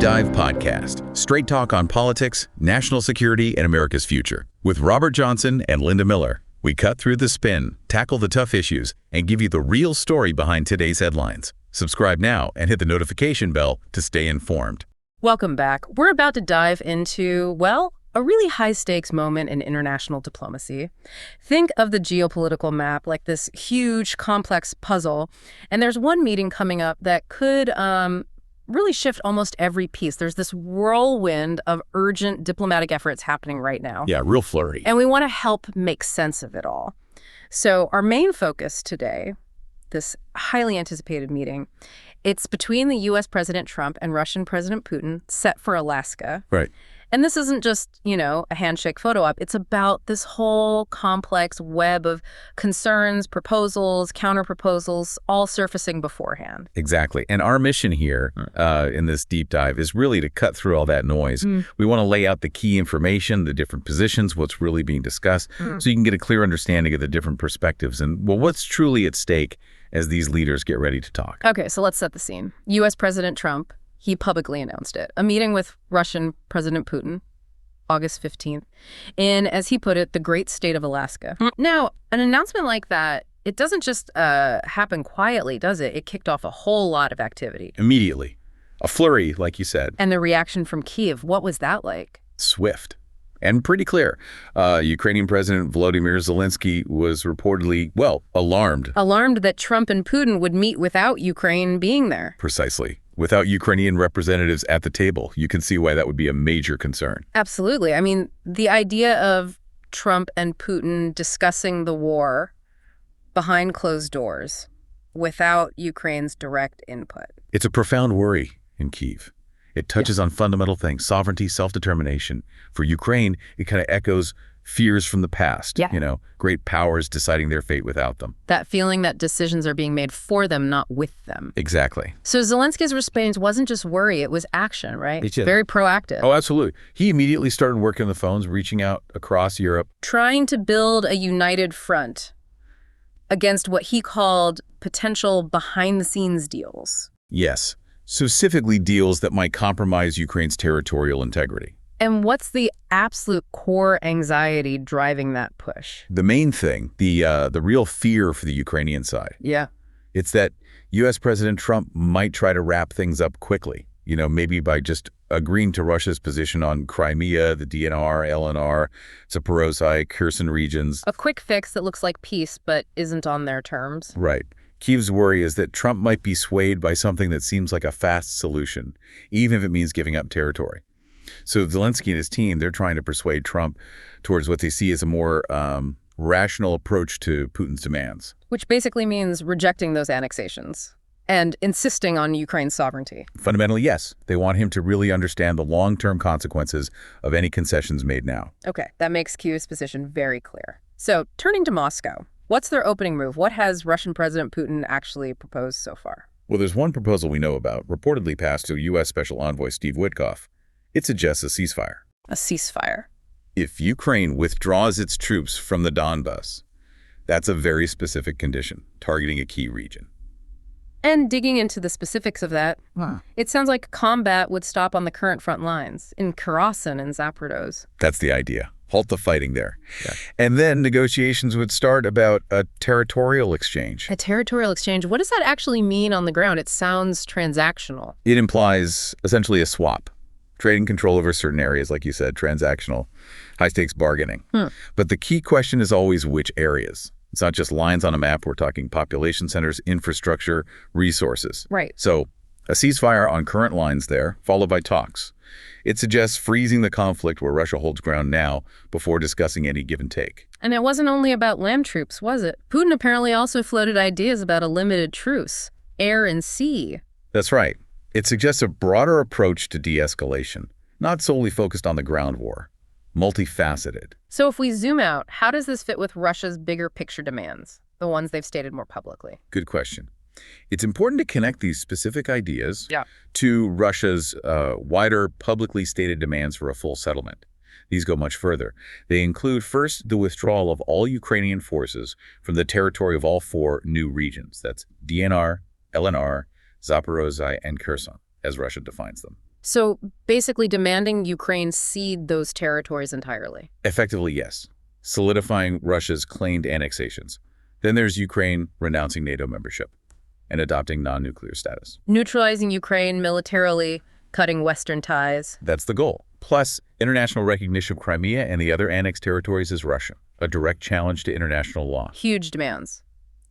Dive Podcast, straight talk on politics, national security, and America's future. With Robert Johnson and Linda Miller, we cut through the spin, tackle the tough issues, and give you the real story behind today's headlines. Subscribe now and hit the notification bell to stay informed. Welcome back. We're about to dive into, well, a really high-stakes moment in international diplomacy. Think of the geopolitical map like this huge, complex puzzle, and there's one meeting coming up that could really shift almost every piece. There's this whirlwind of urgent diplomatic efforts happening right now. Yeah, real flurry. And we want to help make sense of it all. So our main focus today, this highly anticipated meeting, it's between the U.S. President Trump and Russian President Putin, set for Alaska. Right. And this isn't just, a handshake photo op. It's about this whole complex web of concerns, proposals, counterproposals, all surfacing beforehand. Exactly. And our mission here in this deep dive is really to cut through all that noise. We want to lay out the key information, the different positions, what's really being discussed, so you can get a clear understanding of the different perspectives and, well, what's truly at stake as these leaders get ready to talk. Okay, so let's set the scene. U.S. President Trump, he publicly announced it. A meeting with Russian President Putin, August 15th, in, as he put it, the great state of Alaska. Now, an announcement like that, it doesn't just happen quietly, does it? It kicked off a whole lot of activity. Immediately. A flurry, like you said. And the reaction from Kyiv, what was that like? Swift. And pretty clear. Ukrainian President Volodymyr Zelensky was reportedly, alarmed. Alarmed that Trump and Putin would meet without Ukraine being there. Precisely. Without Ukrainian representatives at the table. You can see why that would be a major concern. Absolutely. I mean, the idea of Trump and Putin discussing the war behind closed doors without Ukraine's direct input. It's a profound worry in Kyiv. It touches on fundamental things, sovereignty, self-determination. For Ukraine, it kind of echoes fears from the past, great powers deciding their fate without them. That feeling that decisions are being made for them, not with them. Exactly. So Zelensky's response wasn't just worry, it was action, right? It's just very proactive. Oh, absolutely. He immediately started working on the phones, reaching out across Europe. Trying to build a united front against what he called potential behind-the-scenes deals. Yes. Specifically deals that might compromise Ukraine's territorial integrity. And what's the absolute core anxiety driving that push? The main thing, the real fear for the Ukrainian side. Yeah. It's that U.S. President Trump might try to wrap things up quickly, maybe by just agreeing to Russia's position on Crimea, the DNR, LNR, Zaporozhye, Kherson regions. A quick fix that looks like peace but isn't on their terms. Right. Kyiv's worry is that Trump might be swayed by something that seems like a fast solution, even if it means giving up territory. So Zelensky and his team, they're trying to persuade Trump towards what they see as a more rational approach to Putin's demands. Which basically means rejecting those annexations and insisting on Ukraine's sovereignty. Fundamentally, yes. They want him to really understand the long-term consequences of any concessions made now. Okay, that makes Kyiv's position very clear. So turning to Moscow. What's their opening move? What has Russian President Putin actually proposed so far? Well, there's one proposal we know about, reportedly passed to U.S. Special Envoy Steve Witkoff. It suggests a ceasefire. A ceasefire? If Ukraine withdraws its troops from the Donbass, that's a very specific condition, targeting a key region. And digging into the specifics of that, it sounds like combat would stop on the current front lines, in Kherson and Zaporozhye. That's the idea. Halt the fighting there. Yeah. And then negotiations would start about a territorial exchange. A territorial exchange? What does that actually mean on the ground? It sounds transactional. It implies essentially a swap. Trading control over certain areas, like you said, transactional, high-stakes bargaining. But the key question is always which areas. It's not just lines on a map. We're talking population centers, infrastructure, resources. Right. So a ceasefire on current lines there, followed by talks. It suggests freezing the conflict where Russia holds ground now before discussing any give and take. And it wasn't only about land troops, was it? Putin apparently also floated ideas about a limited truce, air and sea. That's right. It suggests a broader approach to de-escalation, not solely focused on the ground war, multifaceted. So if we zoom out, how does this fit with Russia's bigger picture demands, the ones they've stated more publicly? Good question. It's important to connect these specific ideas to Russia's wider publicly stated demands for a full settlement. These go much further. They include, first, the withdrawal of all Ukrainian forces from the territory of all four new regions. That's DNR, LNR, Zaporozhye, and Kherson, as Russia defines them. So basically demanding Ukraine cede those territories entirely. Effectively, yes. Solidifying Russia's claimed annexations. Then there's Ukraine renouncing NATO membership and adopting non-nuclear status. Neutralizing Ukraine militarily, cutting Western ties. That's the goal. Plus, international recognition of Crimea and the other annexed territories as Russian, a direct challenge to international law. Huge demands.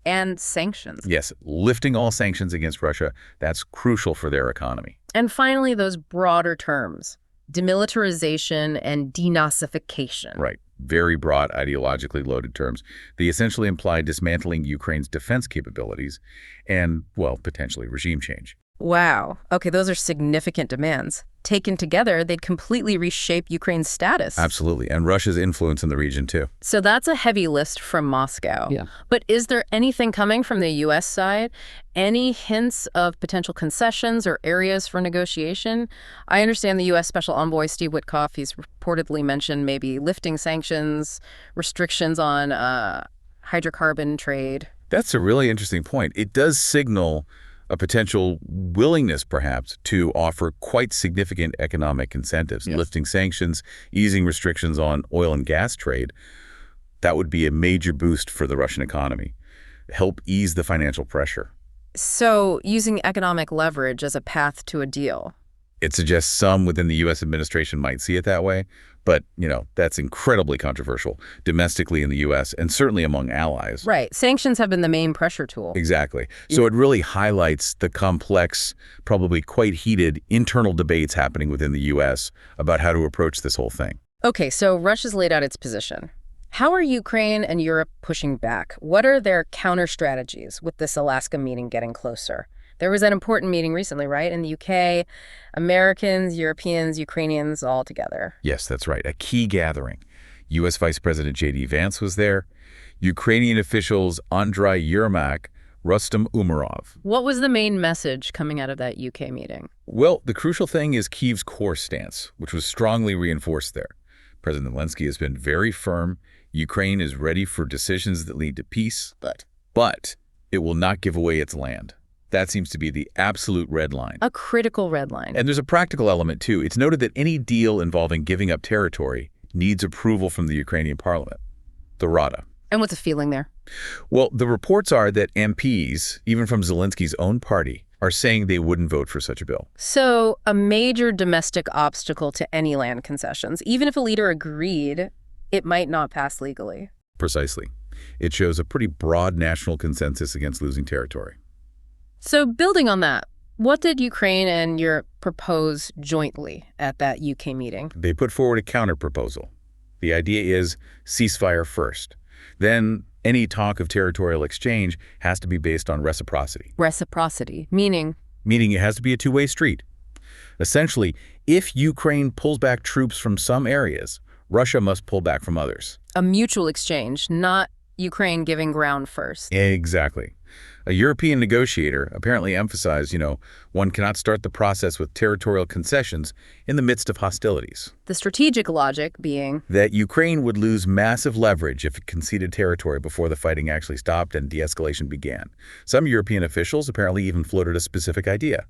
And sanctions. Yes, lifting all sanctions against Russia, that's crucial for their economy. And finally, those broader terms, demilitarization and denazification. Right. Very broad, ideologically loaded terms. They essentially imply dismantling Ukraine's defense capabilities and, well, potentially regime change. Wow. Okay, those are significant demands. Taken together, they'd completely reshape Ukraine's status. Absolutely. And Russia's influence in the region, too. So that's a heavy list from Moscow. Yeah. But is there anything coming from the U.S. side? Any hints of potential concessions or areas for negotiation? I understand the U.S. Special Envoy Steve Witkoff, he's reportedly mentioned maybe lifting sanctions, restrictions on hydrocarbon trade. That's a really interesting point. It does signal a potential willingness, perhaps, to offer quite significant economic incentives, Yes. lifting sanctions, easing restrictions on oil and gas trade. That would be a major boost for the Russian economy, help ease the financial pressure. So using economic leverage as a path to a deal. It suggests some within the U.S. administration might see it that way, but, that's incredibly controversial domestically in the U.S. and certainly among allies. Right. Sanctions have been the main pressure tool. Exactly. So it really highlights the complex, probably quite heated internal debates happening within the U.S. about how to approach this whole thing. Okay, so Russia's laid out its position. How are Ukraine and Europe pushing back? What are their counter strategies with this Alaska meeting getting closer? There was an important meeting recently, right? In the UK, Americans, Europeans, Ukrainians all together. Yes, that's right. A key gathering. U.S. Vice President J.D. Vance was there. Ukrainian officials Andriy Yermak, Rustem Umerov. What was the main message coming out of that UK meeting? Well, the crucial thing is Kyiv's core stance, which was strongly reinforced there. President Zelensky has been very firm. Ukraine is ready for decisions that lead to peace, but it will not give away its land. That seems to be the absolute red line. A critical red line. And there's a practical element, too. It's noted that any deal involving giving up territory needs approval from the Ukrainian parliament, the Rada. And what's the feeling there? Well, the reports are that MPs, even from Zelensky's own party, are saying they wouldn't vote for such a bill. So a major domestic obstacle to any land concessions. Even if a leader agreed, it might not pass legally. Precisely. It shows a pretty broad national consensus against losing territory. So building on that, what did Ukraine and Europe propose jointly at that UK meeting? They put forward a counterproposal. The idea is ceasefire first. Then any talk of territorial exchange has to be based on reciprocity. Reciprocity, meaning? Meaning it has to be a two-way street. Essentially, if Ukraine pulls back troops from some areas, Russia must pull back from others. A mutual exchange, not Ukraine giving ground first. Exactly. A European negotiator apparently emphasized, one cannot start the process with territorial concessions in the midst of hostilities. The strategic logic being that Ukraine would lose massive leverage if it conceded territory before the fighting actually stopped and de-escalation began. Some European officials apparently even floated a specific idea.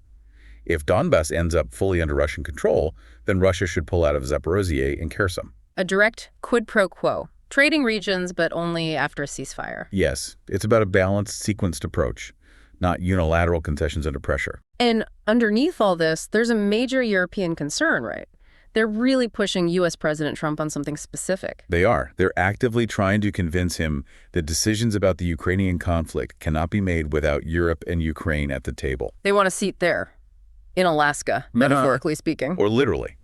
If Donbass ends up fully under Russian control, then Russia should pull out of Zaporozhye and Kherson. a direct quid pro quo. Trading regions, but only after a ceasefire. Yes, it's about a balanced, sequenced approach, not unilateral concessions under pressure. And underneath all this, there's a major European concern, right? They're really pushing U.S. President Trump on something specific. They are. They're actively trying to convince him that decisions about the Ukrainian conflict cannot be made without Europe and Ukraine at the table. They want a seat there, in Alaska, metaphorically speaking. Or literally.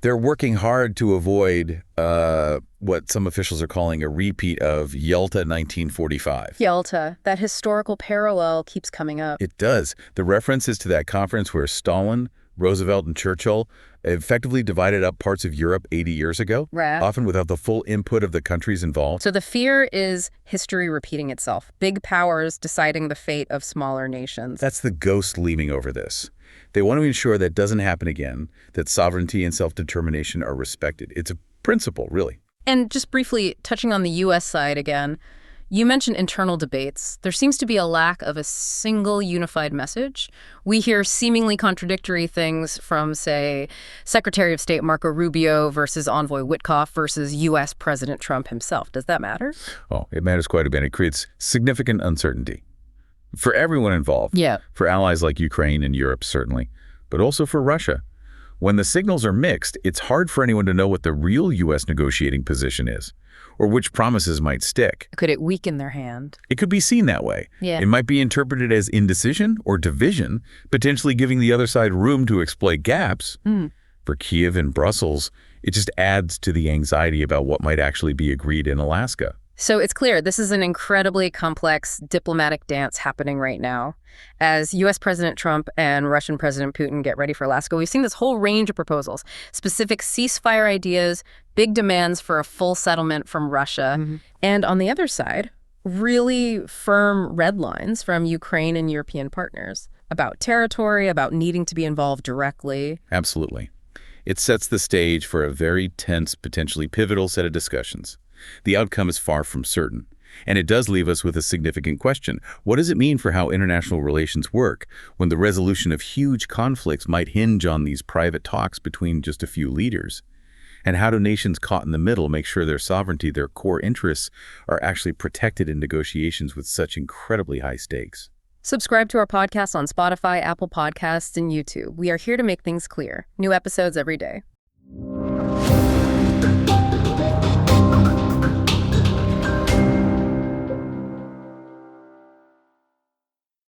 They're working hard to avoid what some officials are calling a repeat of Yalta 1945. Yalta, that historical parallel keeps coming up. It does. The reference is to that conference where Stalin, Roosevelt, and Churchill effectively divided up parts of Europe 80 years ago, Right. often without the full input of the countries involved. So the fear is history repeating itself. Big powers deciding the fate of smaller nations. That's the ghost leaving over this. They want to ensure that doesn't happen again, that sovereignty and self-determination are respected. It's a principle, really. And just briefly touching on the U.S. side again, You mentioned internal debates. There seems to be a lack of a single unified message. We hear seemingly contradictory things from, say, Secretary of State Marco Rubio versus Envoy Witkoff versus U.S. President Trump himself. Does that matter? Oh, it matters quite a bit. It creates significant uncertainty for everyone involved. Yeah. For allies like Ukraine and Europe, certainly, but also for Russia. When the signals are mixed, it's hard for anyone to know what the real U.S. negotiating position is, or which promises might stick. Could it weaken their hand? It could be seen that way. Yeah. It might be interpreted as indecision or division, potentially giving the other side room to exploit gaps. For Kyiv and Brussels, it just adds to the anxiety about what might actually be agreed in Alaska. So it's clear this is an incredibly complex diplomatic dance happening right now. As U.S. President Trump and Russian President Putin get ready for Alaska, we've seen this whole range of proposals, specific ceasefire ideas, big demands for a full settlement from Russia. And on the other side, really firm red lines from Ukraine and European partners about territory, about needing to be involved directly. Absolutely. It sets the stage for a very tense, potentially pivotal set of discussions. The outcome is far from certain, and it does leave us with a significant question. What does it mean for how international relations work when the resolution of huge conflicts might hinge on these private talks between just a few leaders? And how do nations caught in the middle make sure their sovereignty, their core interests, are actually protected in negotiations with such incredibly high stakes? Subscribe to our podcast on Spotify, Apple Podcasts, and YouTube. We are here to make things clear. New episodes every day.